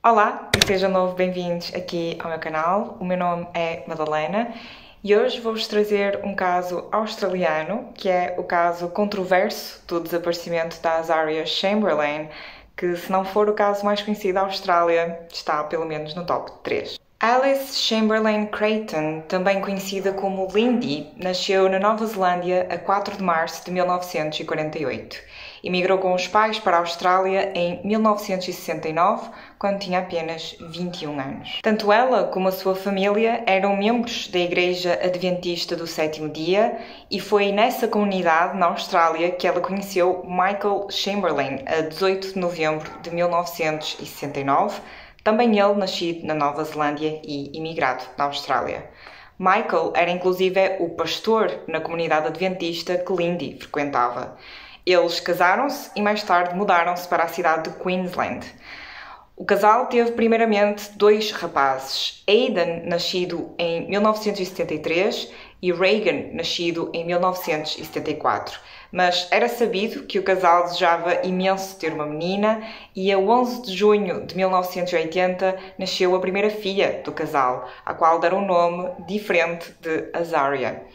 Olá e sejam de novo bem-vindos aqui ao meu canal. O meu nome é Madalena e hoje vou-vos trazer um caso australiano, que é o caso controverso do desaparecimento da Azaria Chamberlain, que, se não for o caso mais conhecido da Austrália, está pelo menos no top 3. Alice Chamberlain Creighton, também conhecida como Lindy, nasceu na Nova Zelândia a 4 de março de 1948. Emigrou com os pais para a Austrália em 1969, quando tinha apenas 21 anos. Tanto ela como a sua família eram membros da Igreja Adventista do Sétimo Dia e foi nessa comunidade, na Austrália, que ela conheceu Michael Chamberlain, a 18 de novembro de 1969, também ele nascido na Nova Zelândia e imigrado na Austrália. Michael era inclusive o pastor na comunidade adventista que Lindy frequentava. Eles casaram-se e mais tarde mudaram-se para a cidade de Queensland. O casal teve primeiramente dois rapazes, Aidan, nascido em 1973, e Reagan, nascido em 1974. Mas era sabido que o casal desejava imenso ter uma menina e a 11 de junho de 1980 nasceu a primeira filha do casal, a qual deram um nome diferente de Azaria.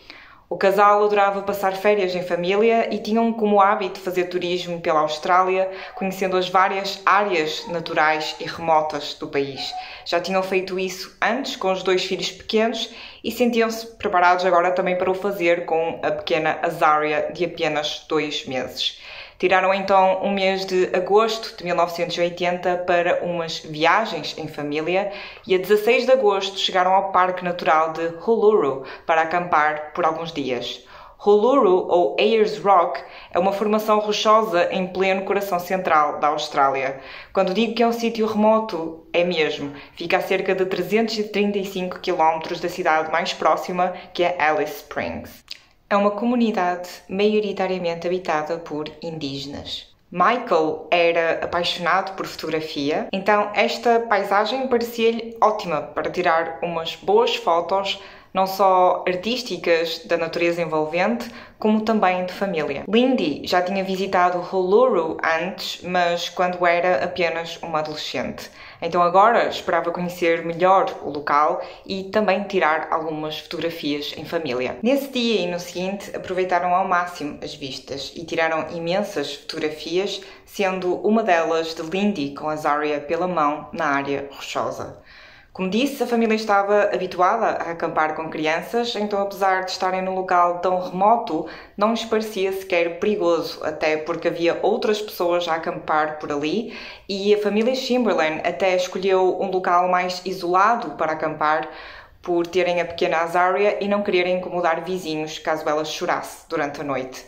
O casal adorava passar férias em família e tinham como hábito fazer turismo pela Austrália, conhecendo as várias áreas naturais e remotas do país. Já tinham feito isso antes com os dois filhos pequenos e sentiam-se preparados agora também para o fazer com a pequena Azaria de apenas 2 meses. Tiraram então um mês de agosto de 1980 para umas viagens em família e a 16 de agosto chegaram ao Parque Natural de Uluru para acampar por alguns dias. Uluru, ou Ayers Rock, é uma formação rochosa em pleno coração central da Austrália. Quando digo que é um sítio remoto, é mesmo. Fica a cerca de 335 km da cidade mais próxima, que é Alice Springs. É uma comunidade maioritariamente habitada por indígenas. Michael era apaixonado por fotografia, então esta paisagem parecia-lhe ótima para tirar umas boas fotos, não só artísticas da natureza envolvente, como também de família. Lindy já tinha visitado Uluru antes, mas quando era apenas uma adolescente. Então agora esperava conhecer melhor o local e também tirar algumas fotografias em família. Nesse dia e no seguinte aproveitaram ao máximo as vistas e tiraram imensas fotografias, sendo uma delas de Lindy com Azaria pela mão na área rochosa. Como disse, a família estava habituada a acampar com crianças, então apesar de estarem num local tão remoto, não lhes parecia sequer perigoso, até porque havia outras pessoas a acampar por ali e a família Chamberlain até escolheu um local mais isolado para acampar por terem a pequena Azaria e não quererem incomodar vizinhos caso ela chorasse durante a noite.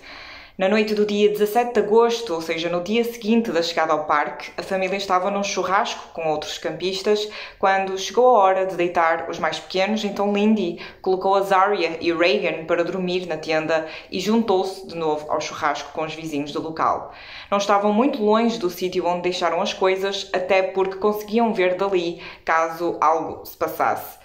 Na noite do dia 17 de agosto, ou seja, no dia seguinte da chegada ao parque, a família estava num churrasco com outros campistas quando chegou a hora de deitar os mais pequenos, então Lindy colocou Azaria e Reagan para dormir na tenda e juntou-se de novo ao churrasco com os vizinhos do local. Não estavam muito longe do sítio onde deixaram as coisas, até porque conseguiam ver dali caso algo se passasse.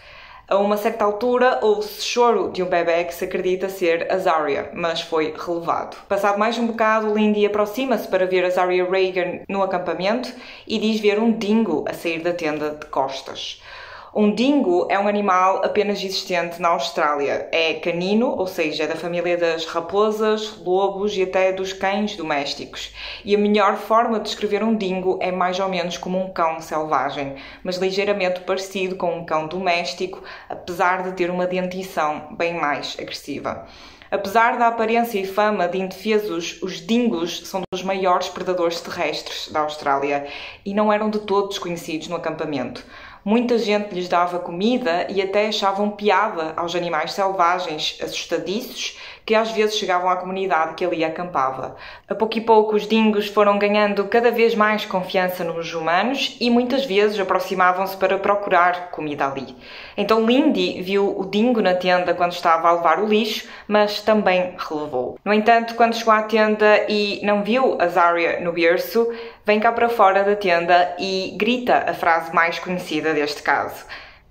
A uma certa altura, houve-se choro de um bebê que se acredita ser Azaria, mas foi relevado. Passado mais um bocado, Lindy aproxima-se para ver Azaria Reagan no acampamento e diz ver um dingo a sair da tenda de costas. Um dingo é um animal apenas existente na Austrália. É canino, ou seja, é da família das raposas, lobos e até dos cães domésticos. E a melhor forma de descrever um dingo é mais ou menos como um cão selvagem, mas ligeiramente parecido com um cão doméstico, apesar de ter uma dentição bem mais agressiva. Apesar da aparência e fama de indefesos, os dingos são dos maiores predadores terrestres da Austrália e não eram de todo desconhecidos no acampamento. Muita gente lhes dava comida e até achavam piada aos animais selvagens assustadiços que às vezes chegavam à comunidade que ali acampava. A pouco e pouco os dingos foram ganhando cada vez mais confiança nos humanos e muitas vezes aproximavam-se para procurar comida ali. Então Lindy viu o dingo na tenda quando estava a levar o lixo, mas também relevou. No entanto, quando chegou à tenda e não viu Azaria no berço, vem cá para fora da tenda e grita a frase mais conhecida deste caso.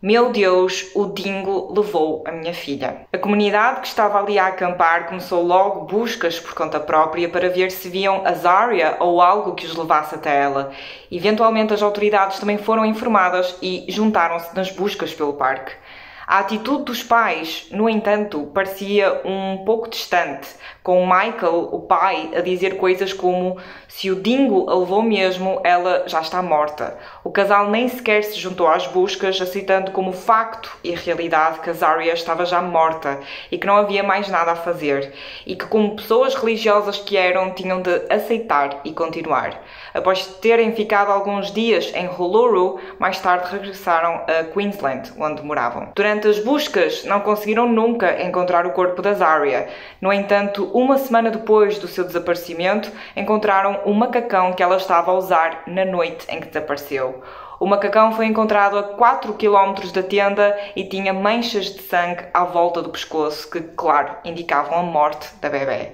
Meu Deus, o Dingo levou a minha filha. A comunidade que estava ali a acampar começou logo buscas por conta própria para ver se viam Azaria ou algo que os levasse até ela. Eventualmente as autoridades também foram informadas e juntaram-se nas buscas pelo parque. A atitude dos pais, no entanto, parecia um pouco distante, com Michael, o pai, a dizer coisas como se o Dingo a levou mesmo, ela já está morta. O casal nem sequer se juntou às buscas, aceitando como facto e realidade que Azaria estava já morta e que não havia mais nada a fazer, e que como pessoas religiosas que eram, tinham de aceitar e continuar. Após terem ficado alguns dias em Uluru, mais tarde regressaram a Queensland, onde moravam. Durante as buscas, não conseguiram nunca encontrar o corpo de Azaria. No entanto, uma semana depois do seu desaparecimento, encontraram o macacão que ela estava a usar na noite em que desapareceu. O macacão foi encontrado a 4 km da tenda e tinha manchas de sangue à volta do pescoço que, claro, indicavam a morte da bebê.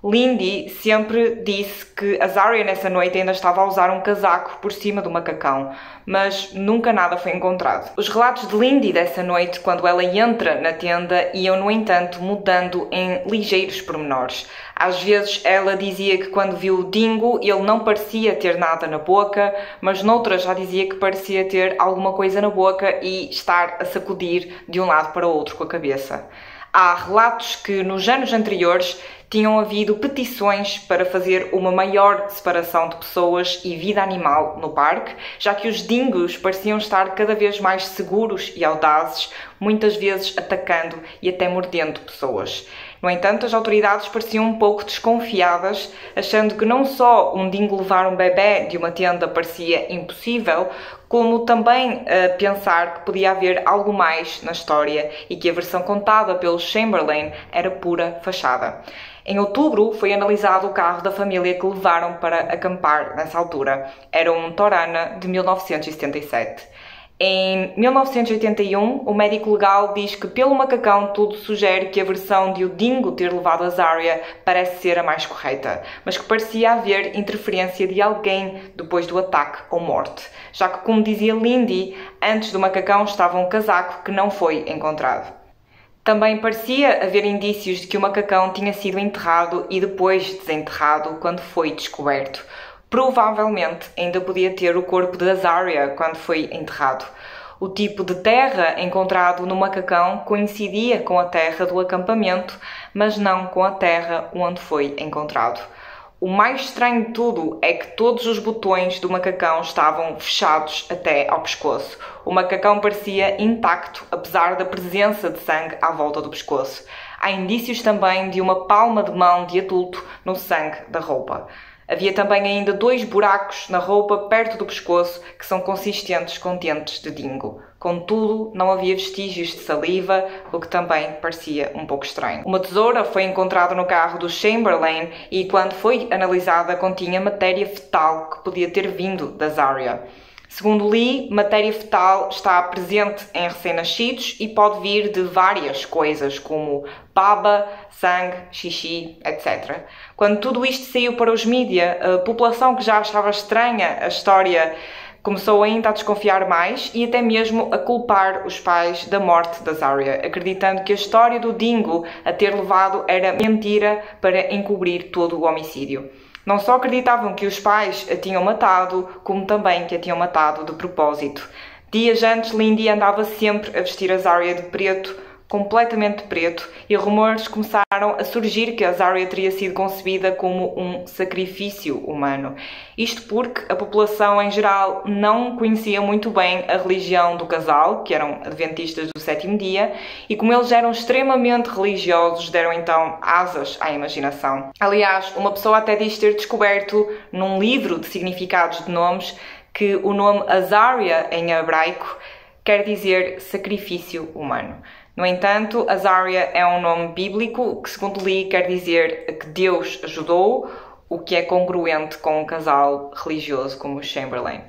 Lindy sempre disse que Azaria nessa noite ainda estava a usar um casaco por cima do macacão, mas nunca nada foi encontrado. Os relatos de Lindy dessa noite, quando ela entra na tenda, iam, no entanto, mudando em ligeiros pormenores. Às vezes ela dizia que quando viu o Dingo ele não parecia ter nada na boca, mas noutras já dizia que parecia ter alguma coisa na boca e estar a sacudir de um lado para o outro com a cabeça. Há relatos que nos anos anteriores tinham havido petições para fazer uma maior separação de pessoas e vida animal no parque, já que os dingos pareciam estar cada vez mais seguros e audazes, muitas vezes atacando e até mordendo pessoas. No entanto, as autoridades pareciam um pouco desconfiadas, achando que não só um dingo levar um bebê de uma tenda parecia impossível, como também pensar que podia haver algo mais na história e que a versão contada pelo Chamberlain era pura fachada. Em outubro foi analisado o carro da família que levaram para acampar nessa altura. Era um Torana de 1977. Em 1981, o médico legal diz que pelo macacão tudo sugere que a versão de o Dingo ter levado a Azaria parece ser a mais correta, mas que parecia haver interferência de alguém depois do ataque ou morte, já que, como dizia Lindy, antes do macacão estava um casaco que não foi encontrado. Também parecia haver indícios de que o macacão tinha sido enterrado e depois desenterrado quando foi descoberto. Provavelmente ainda podia ter o corpo de Azaria quando foi enterrado. O tipo de terra encontrado no macacão coincidia com a terra do acampamento, mas não com a terra onde foi encontrado. O mais estranho de tudo é que todos os botões do macacão estavam fechados até ao pescoço. O macacão parecia intacto, apesar da presença de sangue à volta do pescoço. Há indícios também de uma palma de mão de adulto no sangue da roupa. Havia também ainda 2 buracos na roupa perto do pescoço que são consistentes com dentes de dingo. Contudo, não havia vestígios de saliva, o que também parecia um pouco estranho. Uma tesoura foi encontrada no carro do Chamberlain e, quando foi analisada, continha matéria fetal que podia ter vindo da Azaria. Segundo Lee, matéria fetal está presente em recém-nascidos e pode vir de várias coisas, como baba, sangue, xixi, etc. Quando tudo isto saiu para os mídia, a população que já achava estranha a história começou ainda a desconfiar mais e até mesmo a culpar os pais da morte da Azaria, acreditando que a história do dingo a ter levado era mentira para encobrir todo o homicídio. Não só acreditavam que os pais a tinham matado, como também que a tinham matado de propósito. Dias antes, Lindy andava sempre a vestir a Azaria de preto, completamente preto, e rumores começaram a surgir que a Azaria teria sido concebida como um sacrifício humano. Isto porque a população em geral não conhecia muito bem a religião do casal, que eram adventistas do 7º dia, e como eles eram extremamente religiosos, deram então asas à imaginação. Aliás, uma pessoa até diz ter descoberto num livro de significados de nomes que o nome Azaria em hebraico quer dizer sacrifício humano. No entanto, Azaria é um nome bíblico que, segundo Lee, quer dizer que Deus ajudou, o que é congruente com um casal religioso como o Chamberlain.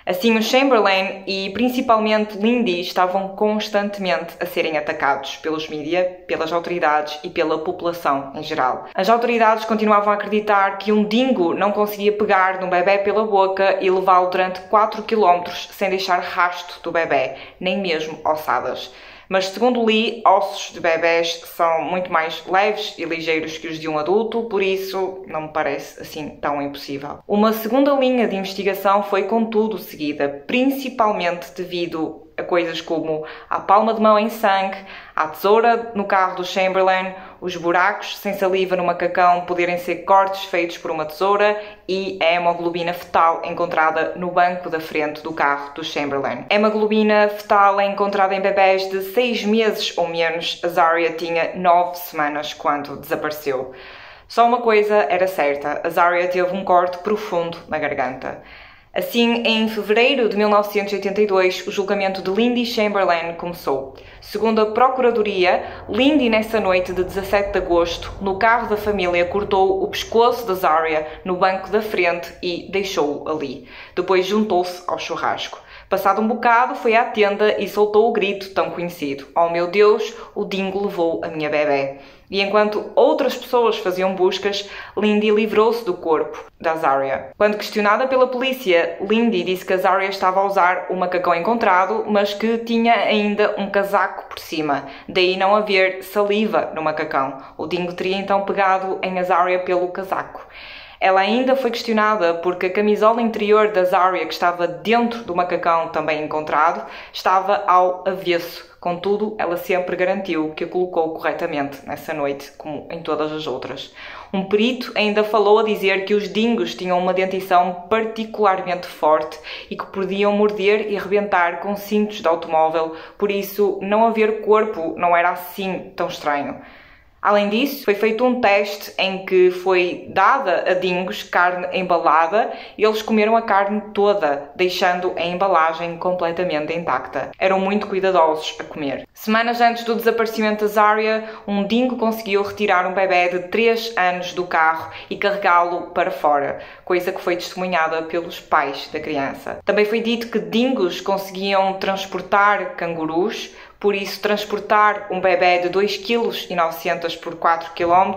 Assim, o Chamberlain e principalmente Lindy estavam constantemente a serem atacados pelos mídia, pelas autoridades e pela população em geral. As autoridades continuavam a acreditar que um dingo não conseguia pegar no bebê pela boca e levá-lo durante 4 km sem deixar rasto do bebê, nem mesmo ossadas. Mas, segundo Lee, ossos de bebés são muito mais leves e ligeiros que os de um adulto, por isso não me parece assim tão impossível. Uma segunda linha de investigação foi, contudo, seguida, principalmente devido a coisas como a palma de mão em sangue, a tesoura no carro do Chamberlain, os buracos sem saliva no macacão poderem ser cortes feitos por uma tesoura e a hemoglobina fetal encontrada no banco da frente do carro do Chamberlain. A hemoglobina fetal é encontrada em bebés de 6 meses ou menos. A Zaria tinha 9 semanas quando desapareceu. Só uma coisa era certa, a Zaria teve um corte profundo na garganta. Assim, em fevereiro de 1982, o julgamento de Lindy Chamberlain começou. Segundo a Procuradoria, Lindy, nessa noite de 17 de agosto, no carro da família, cortou o pescoço da Zaria no banco da frente e deixou-o ali. Depois juntou-se ao churrasco. Passado um bocado, foi à tenda e soltou o grito tão conhecido: "Oh meu Deus, o dingo levou a minha bebé." E enquanto outras pessoas faziam buscas, Lindy livrou-se do corpo da Zaria. Quando questionada pela polícia, Lindy disse que a Zaria estava a usar o macacão encontrado, mas que tinha ainda um casaco por cima, daí não haver saliva no macacão. O dingo teria então pegado em a Zaria pelo casaco. Ela ainda foi questionada porque a camisola interior da Zaria, que estava dentro do macacão também encontrado, estava ao avesso. Contudo, ela sempre garantiu que a colocou corretamente nessa noite, como em todas as outras. Um perito ainda falou a dizer que os dingos tinham uma dentição particularmente forte e que podiam morder e arrebentar com cintos de automóvel, por isso não haver corpo não era assim tão estranho. Além disso, foi feito um teste em que foi dada a dingos carne embalada e eles comeram a carne toda, deixando a embalagem completamente intacta. Eram muito cuidadosos a comer. Semanas antes do desaparecimento da Zaria, um dingo conseguiu retirar um bebê de 3 anos do carro e carregá-lo para fora, coisa que foi testemunhada pelos pais da criança. Também foi dito que dingos conseguiam transportar cangurus. Por isso, transportar um bebê de 2,9 kg por 4 km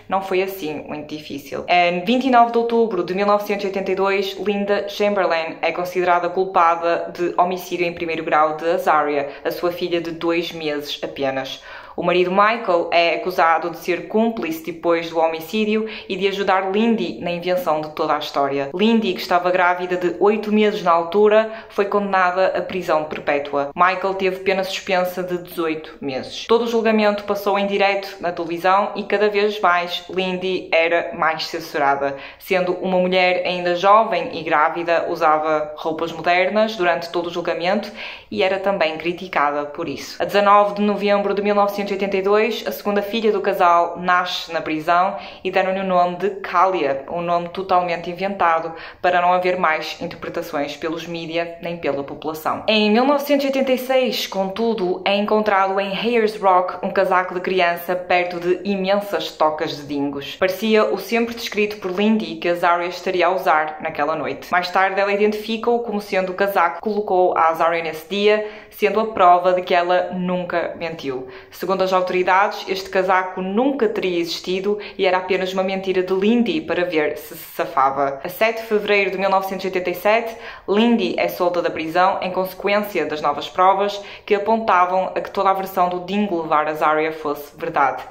não foi assim muito difícil. Em 29 de outubro de 1982, Linda Chamberlain é considerada culpada de homicídio em primeiro grau de Zaria, a sua filha de 2 meses apenas. O marido Michael é acusado de ser cúmplice depois do homicídio e de ajudar Lindy na invenção de toda a história. Lindy, que estava grávida de 8 meses na altura, foi condenada à prisão perpétua. Michael teve pena suspensa de 18 meses. Todo o julgamento passou em direto na televisão e cada vez mais Lindy era mais censurada. Sendo uma mulher ainda jovem e grávida, usava roupas modernas durante todo o julgamento e era também criticada por isso. A 19 de novembro de 1982, a segunda filha do casal nasce na prisão e deram-lhe o nome de Kalia, um nome totalmente inventado para não haver mais interpretações pelos mídia nem pela população. Em 1986, contudo, é encontrado em Ayers Rock um casaco de criança perto de imensas tocas de dingos. Parecia o sempre descrito por Lindy que a Zaria estaria a usar naquela noite. Mais tarde, ela identifica-o como sendo o casaco que colocou a Zaria nesse dia, sendo a prova de que ela nunca mentiu. Segundo as autoridades, este casaco nunca teria existido e era apenas uma mentira de Lindy para ver se safava. A 7 de fevereiro de 1987, Lindy é solta da prisão em consequência das novas provas que apontavam a que toda a versão do dingo levar a Zaria fosse verdade.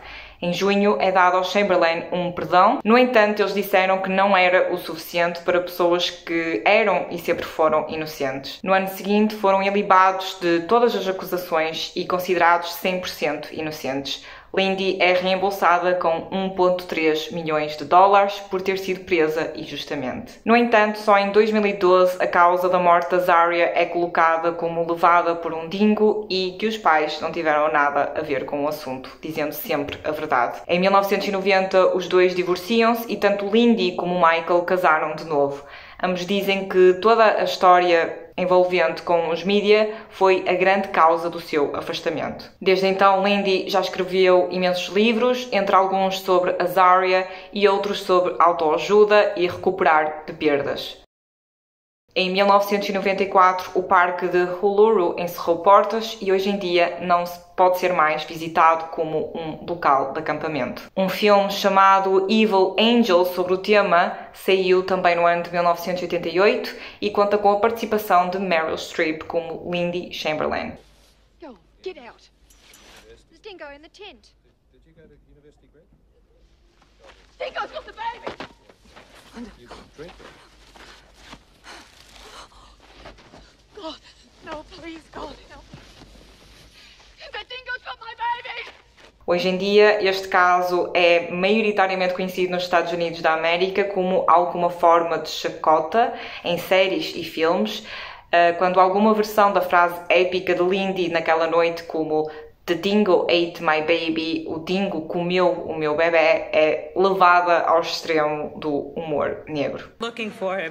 Em junho é dado ao Chamberlain um perdão. No entanto, eles disseram que não era o suficiente para pessoas que eram e sempre foram inocentes. No ano seguinte foram ilibados de todas as acusações e considerados 100% inocentes. Lindy é reembolsada com 1,3 milhões de dólares por ter sido presa injustamente. No entanto, só em 2012 a causa da morte da Zaria é colocada como levada por um dingo e que os pais não tiveram nada a ver com o assunto, dizendo sempre a verdade. Em 1990, os dois divorciam-se e tanto Lindy como Michael casaram de novo. Ambos dizem que toda a história envolvente com os mídia foi a grande causa do seu afastamento. Desde então, Lindy já escreveu imensos livros, entre alguns sobre a Zaria e outros sobre autoajuda e recuperar de perdas. Em 1994, o parque de Uluru encerrou portas e hoje em dia não pode ser mais visitado como um local de acampamento. Um filme chamado Evil Angel sobre o tema saiu também no ano de 1988 e conta com a participação de Meryl Streep como Lindy Chamberlain. Go, get out. There's Dingo in the tent. Did you go to university, Greg? Dingo's got the baby! You drink it. God, no, please, God, help me. The Dingo's got my baby! Hoje em dia, este caso é maioritariamente conhecido nos Estados Unidos da América como alguma forma de chacota em séries e filmes, quando alguma versão da frase épica de Lindy naquela noite, como "The Dingo ate my baby", o Dingo comeu o meu bebê, é levada ao extremo do humor negro. Looking for him.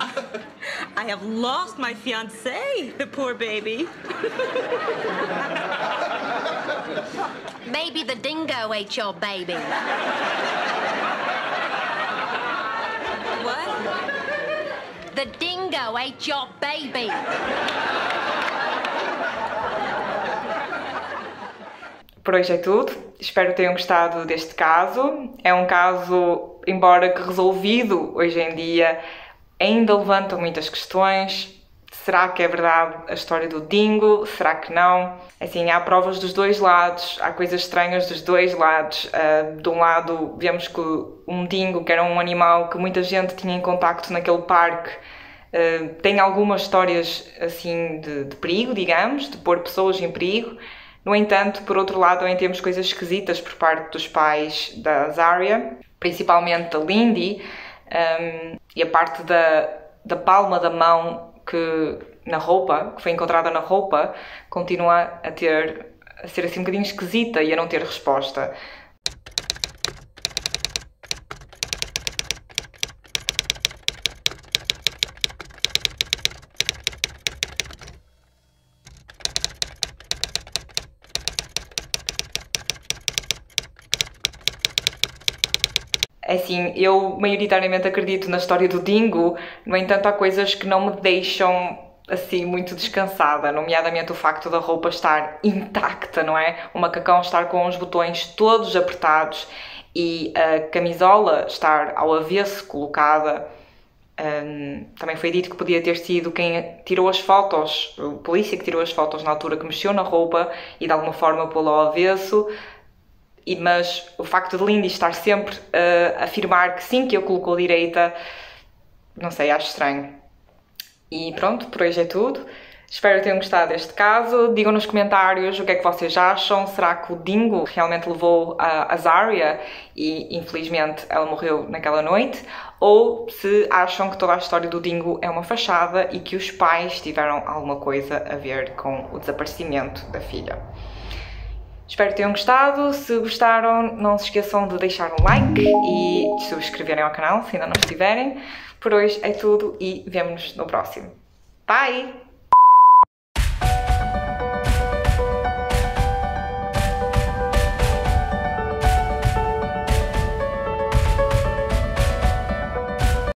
I have lost my fiancé, the poor baby. Maybe the dingo ate your baby. What? The dingo ate your baby. Por hoje é tudo. Espero que tenham gostado deste caso. É um caso, embora que resolvido hoje em dia, ainda levanta muitas questões. Será que é verdade a história do Dingo? Será que não? Assim, há provas dos dois lados, há coisas estranhas dos dois lados. De um lado, vemos que um Dingo, que era um animal que muita gente tinha em contacto naquele parque, tem algumas histórias assim de perigo, digamos, de pôr pessoas em perigo. No entanto, por outro lado, também temos coisas esquisitas por parte dos pais da Azaria, principalmente da Lindy, e a parte da palma da mão na roupa, que foi encontrada na roupa, continua a ser assim um bocadinho esquisita e a não ter resposta. Assim, eu maioritariamente acredito na história do Dingo, no entanto há coisas que não me deixam assim muito descansada, nomeadamente o facto da roupa estar intacta, não é? O macacão estar com os botões todos apertados e a camisola estar ao avesso colocada. Também foi dito que podia ter sido quem tirou as fotos, o polícia que tirou as fotos na altura, que mexeu na roupa e de alguma forma pô-la ao avesso. Mas o facto de Lindy estar sempre a afirmar que sim, que eu colocou direita, não sei, acho estranho. E pronto, por hoje é tudo. Espero que tenham gostado deste caso. Digam nos comentários o que é que vocês acham. Será que o Dingo realmente levou a Azaria e infelizmente ela morreu naquela noite? Ou se acham que toda a história do Dingo é uma fachada e que os pais tiveram alguma coisa a ver com o desaparecimento da filha? Espero que tenham gostado. Se gostaram, não se esqueçam de deixar um like e de subscreverem ao canal se ainda não estiverem. Por hoje é tudo e vemo-nos no próximo. Bye!